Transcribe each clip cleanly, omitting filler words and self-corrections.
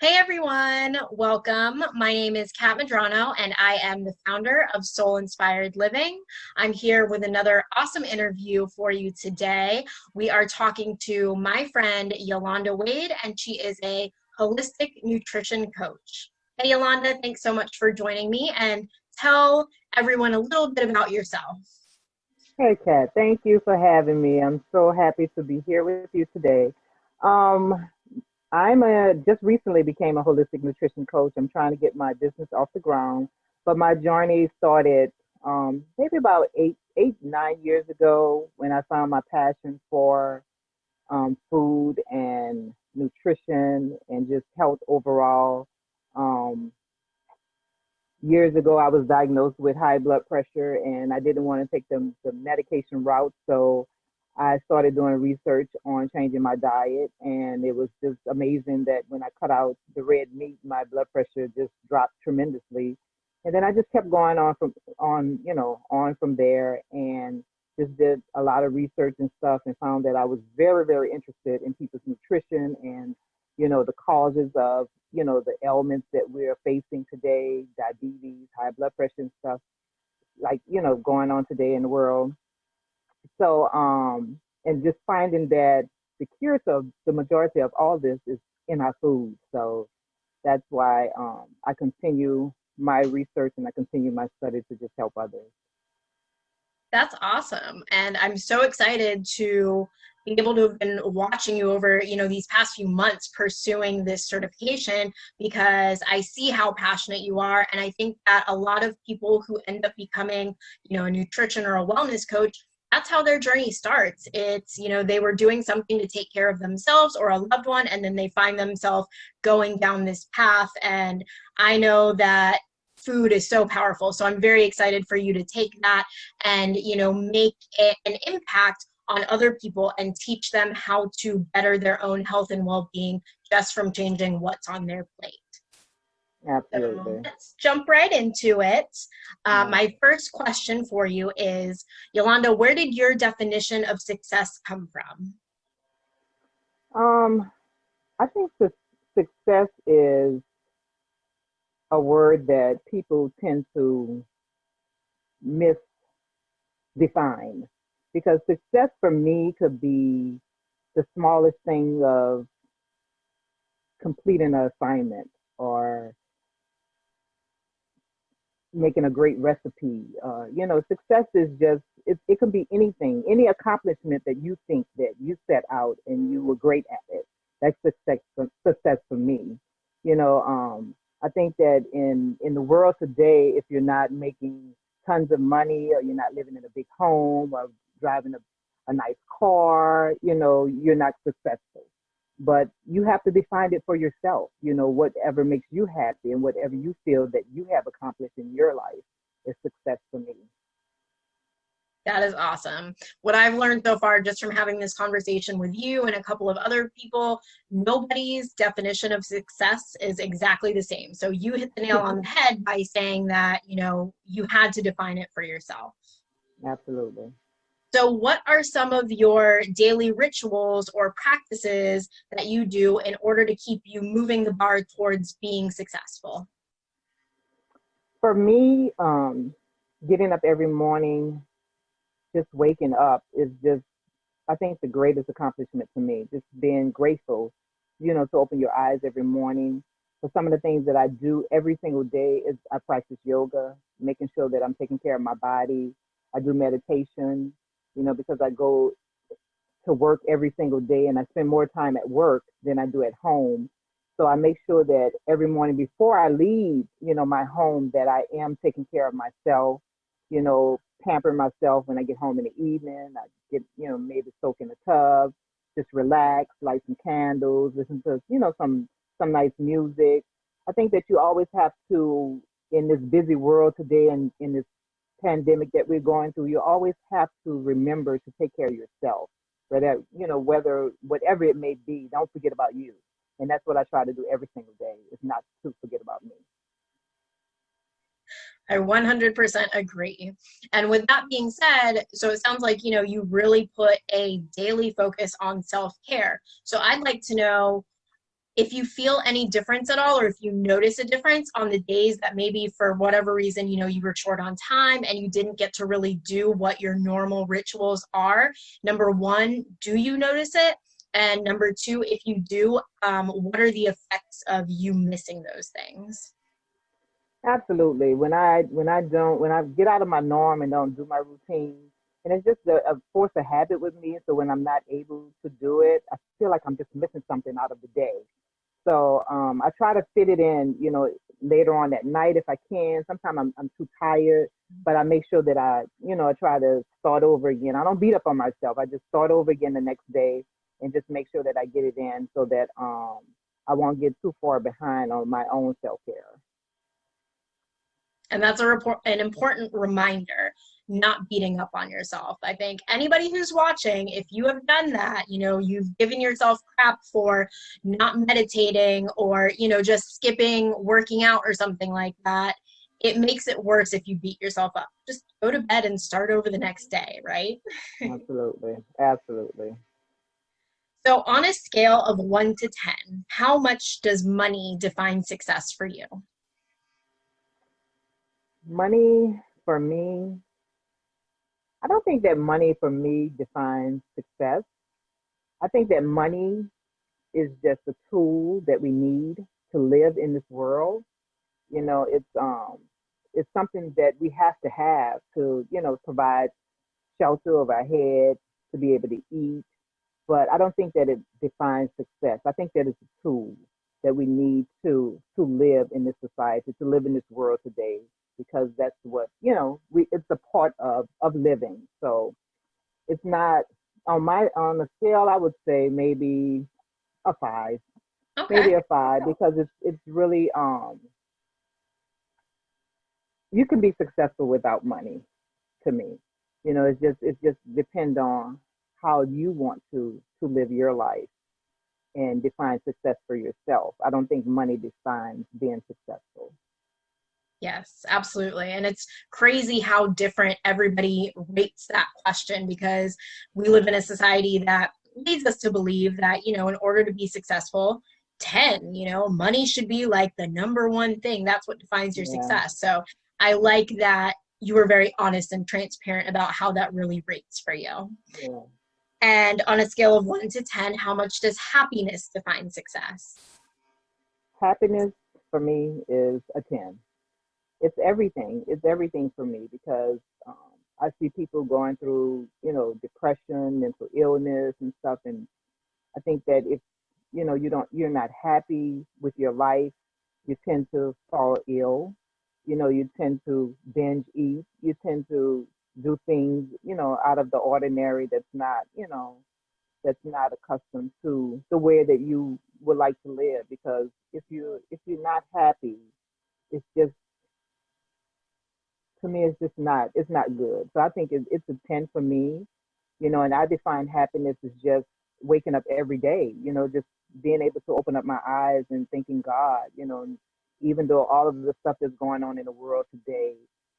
Hey everyone, welcome. My name is Kat Madrano and I am the founder of Soul Inspired Living. I'm here with another awesome interview for you today. We are talking to my friend Yolanda Wade, and she is a holistic nutrition coach. Hey Yolanda, thanks so much for joining me, and tell everyone a little bit about yourself. Hey, Kat, thank you for having me. I'm so happy to be here with you today. Um, just recently became a holistic nutrition coach. I'm trying to get my business off the ground, but my journey started maybe about 9 years ago when I found my passion for food and nutrition and just health overall. Um, Years ago, I was diagnosed with high blood pressure and I didn't want to take the medication route. So I started doing research on changing my diet. And it was just amazing that when I cut out the red meat, my blood pressure just dropped tremendously. And then I just kept going on from there and just did a lot of research and stuff and found that I was very, very interested in people's nutrition and, the causes of the ailments that we're facing today, diabetes, high blood pressure and stuff like, going on today in the world. So, and just finding that the cure to the majority of all this is in our food. So that's why I continue my research and I continue my study to just help others. That's awesome. And I'm so excited to be able to have been watching you over, these past few months pursuing this certification, because I see how passionate you are. And I think that a lot of people who end up becoming, a nutrition or a wellness coach, that's how their journey starts. It's, they were doing something to take care of themselves or a loved one, and then they find themselves going down this path. And I know that food is so powerful. So I'm very excited for you to take that and, make an impact on other people and teach them how to better their own health and well-being just from changing what's on their plate. So Absolutely. let's jump right into it. Yeah. My first question for you is, Yolanda, where did your definition of success come from? Um, I think success is a word that people tend to misdefine because success for me could be the smallest thing of completing an assignment or making a great recipe. Success is just, it can be anything, any accomplishment that you think that you set out and you were great at it. That's success for me. I think that in the world today, if you're not making tons of money or you're not living in a big home or driving a nice car, you're not successful. But you have to define it for yourself, whatever makes you happy and whatever you feel that you have accomplished in your life is success for me. That is awesome. What I've learned so far just from having this conversation with you and a couple of other people, nobody's definition of success is exactly the same. So you hit the nail on the head by saying that, you had to define it for yourself. Absolutely. So what are some of your daily rituals or practices that you do in order to keep you moving the bar towards being successful? For me, getting up every morning, just waking up is just, I think, the greatest accomplishment to me. Just being grateful, to open your eyes every morning. So some of the things that I do every single day is I practice yoga, making sure that I'm taking care of my body. I do meditation, because I go to work every single day and I spend more time at work than I do at home. So I make sure that every morning before I leave, my home, that I am taking care of myself, pampering myself when I get home in the evening. I get, maybe soak in the tub, just relax, light some candles, listen to, some nice music. I think that you always have to, in this busy world today and in this pandemic that we're going through, you always have to remember to take care of yourself. Whether whatever it may be, don't forget about you. And that's what I try to do every single day, is not to forget about me. I 100% agree. And with that being said, so it sounds like, you really put a daily focus on self-care. So I'd like to know, if you feel any difference at all, or if you notice a difference on the days that maybe for whatever reason, you were short on time and you didn't get to really do what your normal rituals are, number one, do you notice it? And number two, if you do, what are the effects of you missing those things? Absolutely. When I get out of my norm and don't do my routine, and it's just a force of habit with me. So when I'm not able to do it, I feel like I'm just missing something out of the day. So I try to fit it in, later on at night if I can. Sometimes I'm too tired, but I make sure that I try to start over again. I don't beat up on myself. I just start over again the next day and just make sure that I get it in so that I won't get too far behind on my own self care. And that's an important reminder, not beating up on yourself. I think anybody who's watching, if you have done that, you've given yourself crap for not meditating or, just skipping working out or something like that, it makes it worse if you beat yourself up. Just go to bed and start over the next day, right? Absolutely. Absolutely. So on a scale of 1 to 10, how much does money define success for you? Money for me, I don't think that money for me defines success. I think that money is just a tool that we need to live in this world. It's something that we have to, provide shelter over our head, to be able to eat. But I don't think that it defines success. I think that it's a tool that we need to live in this society, to live in this world today, because that's what, it's a part of living. So it's not on the scale, I would say maybe a five, Okay. maybe a five, because it's really you can be successful without money to me. It's just depend on how you want to live your life and define success for yourself. I don't think money defines being successful. Yes, absolutely. And it's crazy how different everybody rates that question because we live in a society that leads us to believe that, in order to be successful, 10, money should be like the number one thing. That's what defines your Yeah, success. So I like that you were very honest and transparent about how that really rates for you. yeah. And on a scale of 1 to 10, how much does happiness define success? Happiness for me is a 10. It's everything. It's everything for me because I see people going through, depression, mental illness, and stuff. And I think that if you're not happy with your life, you tend to fall ill. You tend to binge eat. You tend to do things, out of the ordinary that's not accustomed to the way that you would like to live. Because if you're not happy, it's just to me it's not good. So I think it's a 10 for me, and I define happiness as just waking up every day, just being able to open up my eyes and thanking God, and even though all of the stuff that's going on in the world today,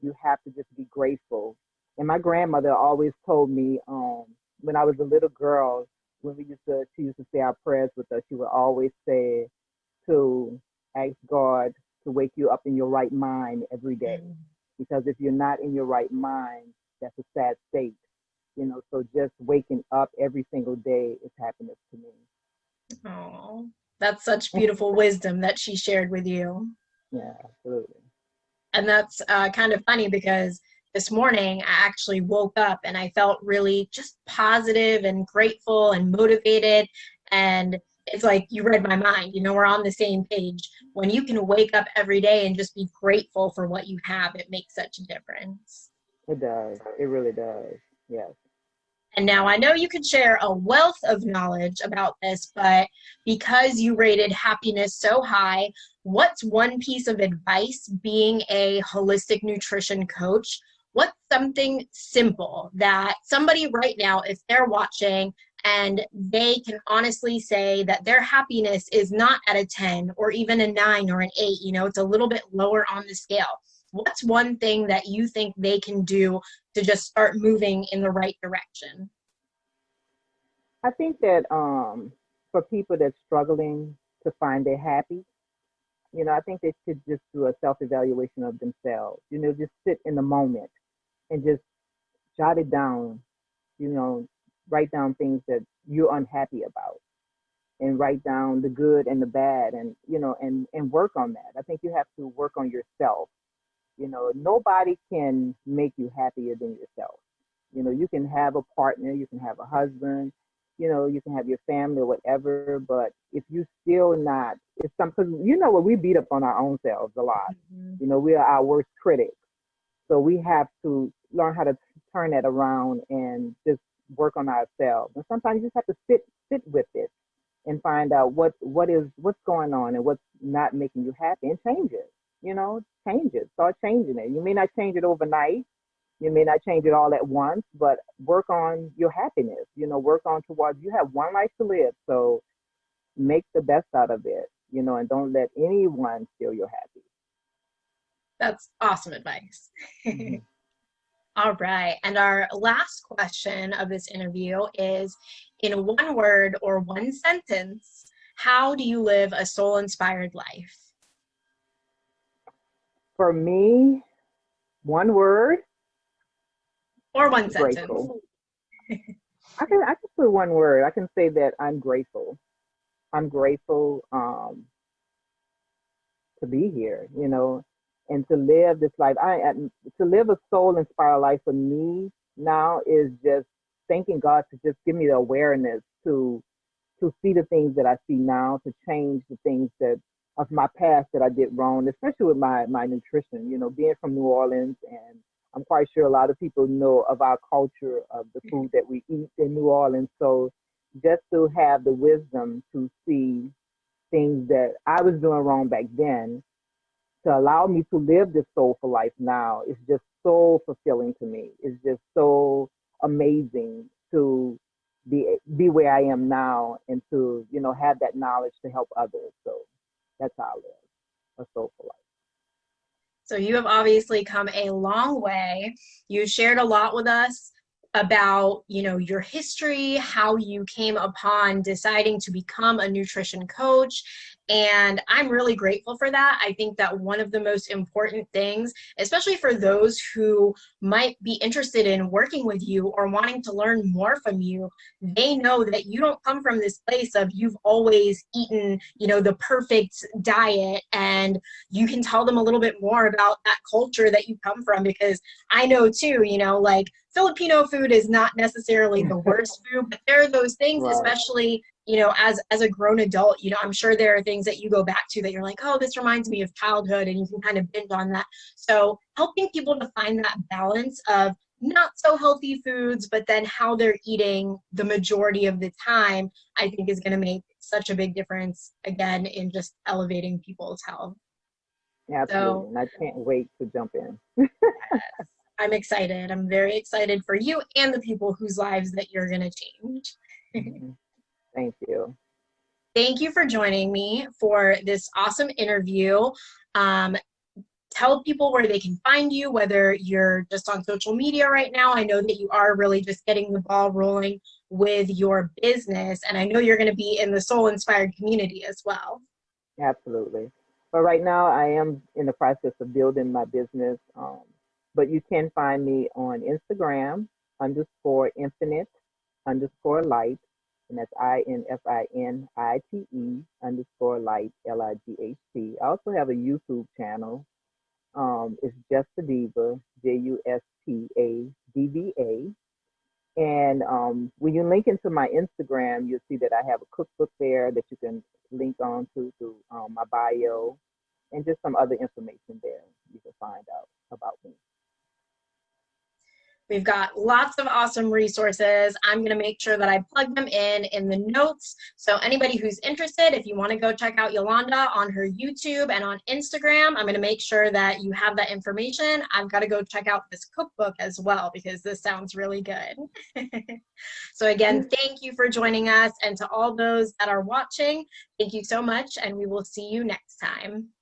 you have to just be grateful. And my grandmother always told me, when I was a little girl, when she used to say our prayers with us, she would always say to ask God to wake you up in your right mind every day. Because if you're not in your right mind, that's a sad state. So just waking up every single day is happiness to me. Oh, that's such beautiful wisdom that she shared with you. Yeah, absolutely. And that's kind of funny because this morning I actually woke up and I felt really just positive and grateful and motivated. And it's like you read my mind, we're on the same page. When you can wake up every day and just be grateful for what you have, it makes such a difference. It does. It really does. Yes. And now I know you could share a wealth of knowledge about this, but because you rated happiness so high, what's one piece of advice being a holistic nutrition coach? What's something simple that somebody right now, if they're watching and they can honestly say that their happiness is not at a 10 or even a 9 or an 8, it's a little bit lower on the scale. What's one thing that you think they can do to just start moving in the right direction? I think that for people that's struggling to find their happy, I think they should just do a self-evaluation of themselves. Just sit in the moment and just jot it down. You know, write down things that you're unhappy about, and write down the good and the bad, and and work on that. I think you have to work on yourself. Nobody can make you happier than yourself. You can have a partner, you can have a husband, you can have your family or whatever, but if you still not, it's something, what, we beat up on our own selves a lot. Mhm. We are our worst critics. So we have to learn how to turn that around and just work on ourselves. And sometimes you just have to sit with it and find out what's going on and what's not making you happy, and change it. Change it. Start changing it. You may not change it overnight. You may not change it all at once, but work on your happiness. Work on towards, you have one life to live, so make the best out of it. And don't let anyone steal your happy. That's awesome advice. Mm-hmm. All right. And our last question of this interview is, in one word or one sentence, how do you live a soul-inspired life? For me, one word: Or one sentence. grateful. I can put one word. I can say that I'm grateful. I'm grateful to be here, and to live this life. To live a soul inspired life for me now is just thanking God to just give me the awareness to see the things that I see now, to change the things that of my past that I did wrong, especially with my nutrition. Being from New Orleans, and I'm quite sure a lot of people know of our culture of the food that we eat in New Orleans. So just to have the wisdom to see things that I was doing wrong back then, to allow me to live this soulful life now, is just so fulfilling to me. It's just so amazing to be where I am now, and to have that knowledge to help others. So that's how I live a soulful life. So you have obviously come a long way. You shared a lot with us about, your history, how you came upon deciding to become a nutrition coach. And I'm really grateful for that. I think that one of the most important things, especially for those who might be interested in working with you or wanting to learn more from you, they know that you don't come from this place of you've always eaten, the perfect diet, and you can tell them a little bit more about that culture that you come from, because I know too, like Filipino food is not necessarily the worst food, but there are those things, Right. especially, as a grown adult, I'm sure there are things that you go back to that you're like, oh, this reminds me of childhood, and you can kind of binge on that. So helping people to find that balance of not so healthy foods, but then how they're eating the majority of the time, I think is going to make such a big difference, again, in just elevating people's health. Absolutely. So And I can't wait to jump in. I'm excited. I'm very excited for you and the people whose lives that you're going to change. Mm-hmm. Thank you. Thank you for joining me for this awesome interview. Um, Tell people where they can find you, whether you're just on social media right now. I know that you are really just getting the ball rolling with your business, and I know you're going to be in the Soul Inspired community as well. Absolutely. But right now, I am in the process of building my business. But you can find me on Instagram _infinite_light, and that's INFINITE_light I also have a YouTube channel. It's Just a Diva, JUSTADVA. And when you link into my Instagram, you'll see that I have a cookbook there that you can link on to my bio, and just some other information there you can find out about me. We've got lots of awesome resources. I'm going to make sure that I plug them in the notes. So anybody who's interested, if you want to go check out Yolanda on her YouTube and on Instagram, I'm going to make sure that you have that information. I've got to go check out this cookbook as well, because this sounds really good. So again, thank you for joining us. And to all those that are watching, thank you so much. And we will see you next time.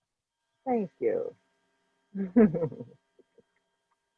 Thank you.